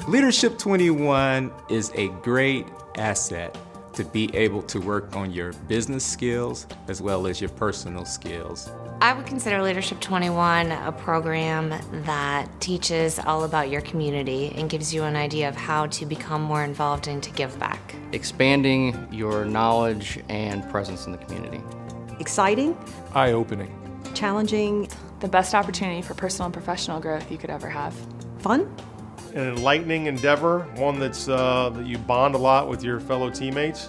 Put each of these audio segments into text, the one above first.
Leadership 21 is a great asset to be able to work on your business skills as well as your personal skills. I would consider Leadership 21 a program that teaches all about your community and gives you an idea of how to become more involved and to give back. Expanding your knowledge and presence in the community. Exciting. Eye-opening. Challenging. The best opportunity for personal and professional growth you could ever have. Fun. An enlightening endeavor, one that's that you bond a lot with your fellow teammates,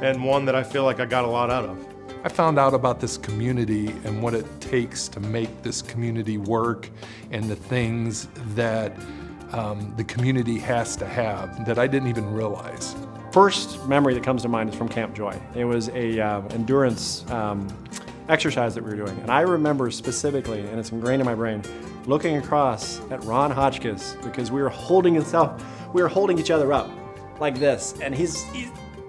and one that I feel like I got a lot out of. I found out about this community and what it takes to make this community work and the things that the community has to have that I didn't even realize. First memory that comes to mind is from Camp Joy. It was a endurance exercise that we were doing, and I remember specifically, and it's ingrained in my brain, looking across at Ron Hotchkiss because we were holding each other up like this, and he's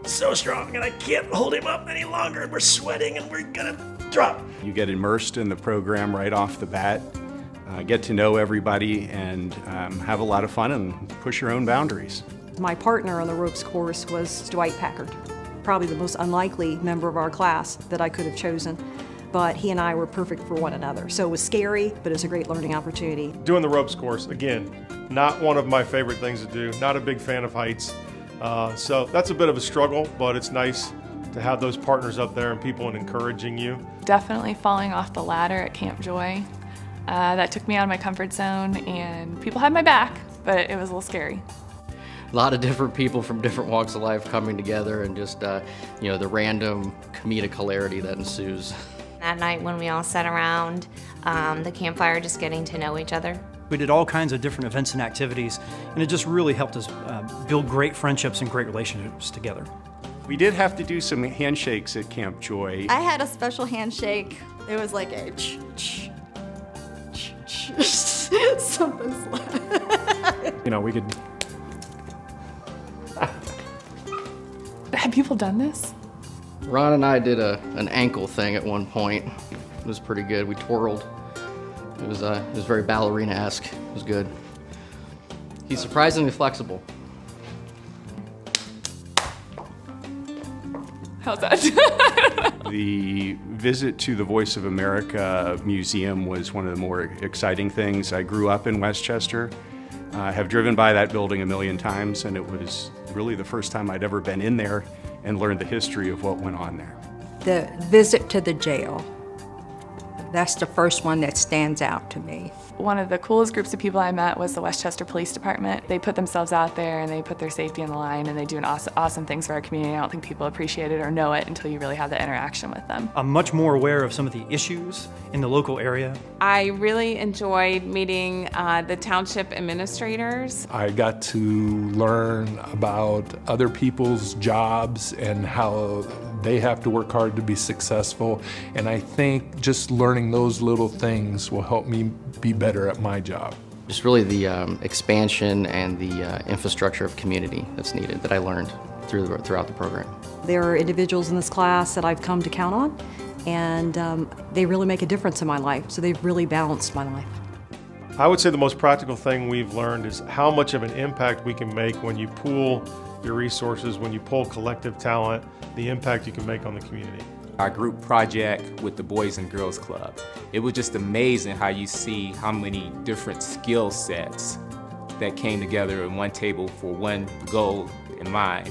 so strong, and I can't hold him up any longer, and we're sweating, and we're gonna drop. You get immersed in the program right off the bat, get to know everybody, and have a lot of fun and push your own boundaries. My partner on the ropes course was Dwight Packard, probably the most unlikely member of our class that I could have chosen. But he and I were perfect for one another. So it was scary, but it's a great learning opportunity. Doing the ropes course, again, not one of my favorite things to do, not a big fan of heights. So that's a bit of a struggle, but it's nice to have those partners up there and people encouraging you. Definitely falling off the ladder at Camp Joy. That took me out of my comfort zone, and people had my back, but it was a little scary. A lot of different people from different walks of life coming together, and just you know, the random comedic hilarity that ensues. That night when we all sat around the campfire just getting to know each other. We did all kinds of different events and activities, and it just really helped us build great friendships and great relationships together. We did have to do some handshakes at Camp Joy. I had a special handshake. It was like a something's like. You know, we could. Have people done this? Ron and I did an ankle thing at one point. It was pretty good. We twirled. It was very ballerina-esque. It was good. He's surprisingly flexible. How's that? The visit to the Voice of America Museum was one of the more exciting things. I grew up in Westchester. I have driven by that building a million times, and it was really the first time I'd ever been in there and learned the history of what went on there. The visit to the jail, that's the first one that stands out to me. One of the coolest groups of people I met was the Westchester Police Department. They put themselves out there and they put their safety on the line, and they do awesome things for our community. I don't think people appreciate it or know it until you really have the interaction with them. I'm much more aware of some of the issues in the local area. I really enjoyed meeting the township administrators. I got to learn about other people's jobs and how they have to work hard to be successful, and I think just learning those little things will help me be better at my job. Just really the expansion and the infrastructure of community that's needed that I learned throughout the program. There are individuals in this class that I've come to count on, and they really make a difference in my life, so they've really balanced my life. I would say the most practical thing we've learned is how much of an impact we can make when you pool your resources, when you pull collective talent, the impact you can make on the community. Our group project with the Boys and Girls Club, it was just amazing how you see how many different skill sets that came together in one table for one goal in mind.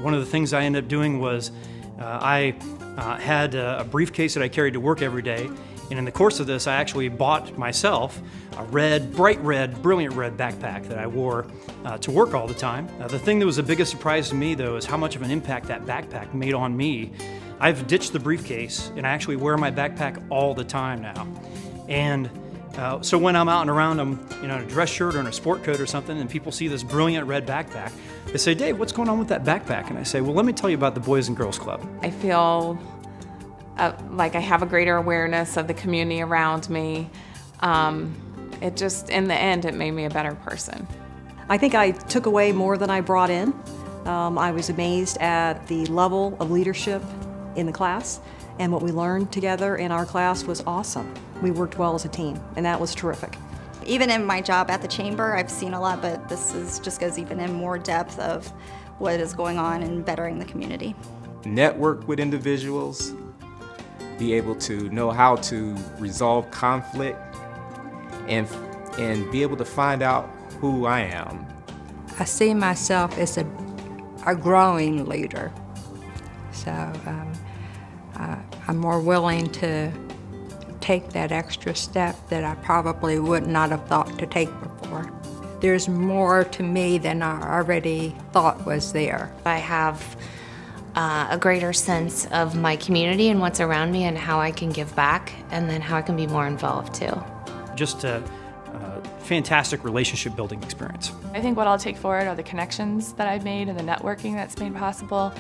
One of the things I ended up doing was I had a briefcase that I carried to work every day, and in the course of this I actually bought myself a bright red, brilliant red backpack that I wore to work all the time. The thing that was the biggest surprise to me though is how much of an impact that backpack made on me. I've ditched the briefcase and I actually wear my backpack all the time now. And so when I'm out and around, I'm in a dress shirt or in a sport coat or something, and people see this brilliant red backpack, they say, "Dave, what's going on with that backpack?" And I say, "Well, let me tell you about the Boys and Girls Club." I feel like I have a greater awareness of the community around me. It just, in the end, it made me a better person. I think I took away more than I brought in. I was amazed at the level of leadership in the class, and what we learned together in our class was awesome. We worked well as a team, and that was terrific. Even in my job at the chamber, I've seen a lot, but just goes even in more depth of what is going on and bettering the community. Network with individuals, be able to know how to resolve conflict, and be able to find out who I am. I see myself as a growing leader, so I'm more willing to take that extra step that I probably would not have thought to take before. There's more to me than I already thought was there. I have a greater sense of my community and what's around me and how I can give back, and then how I can be more involved too. Just a fantastic relationship building experience. I think what I'll take forward are the connections that I've made and the networking that's made possible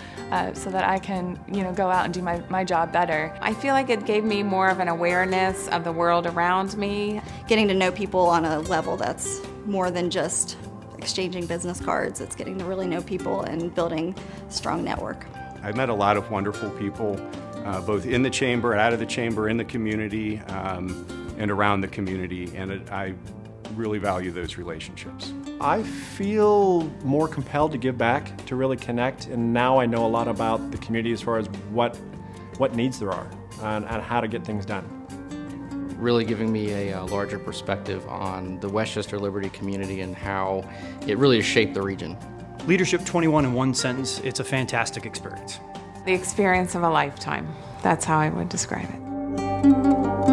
so that I can, go out and do my job better. I feel like it gave me more of an awareness of the world around me. Getting to know people on a level that's more than just exchanging business cards. It's getting to really know people and building a strong network. I met a lot of wonderful people, both in the chamber, out of the chamber, in the community, and around the community, and I really value those relationships. I feel more compelled to give back, to really connect, and now I know a lot about the community as far as what needs there are and how to get things done. Really giving me a larger perspective on the Westchester Liberty community and how it really has shaped the region. Leadership 21 in one sentence, it's a fantastic experience. The experience of a lifetime. That's how I would describe it.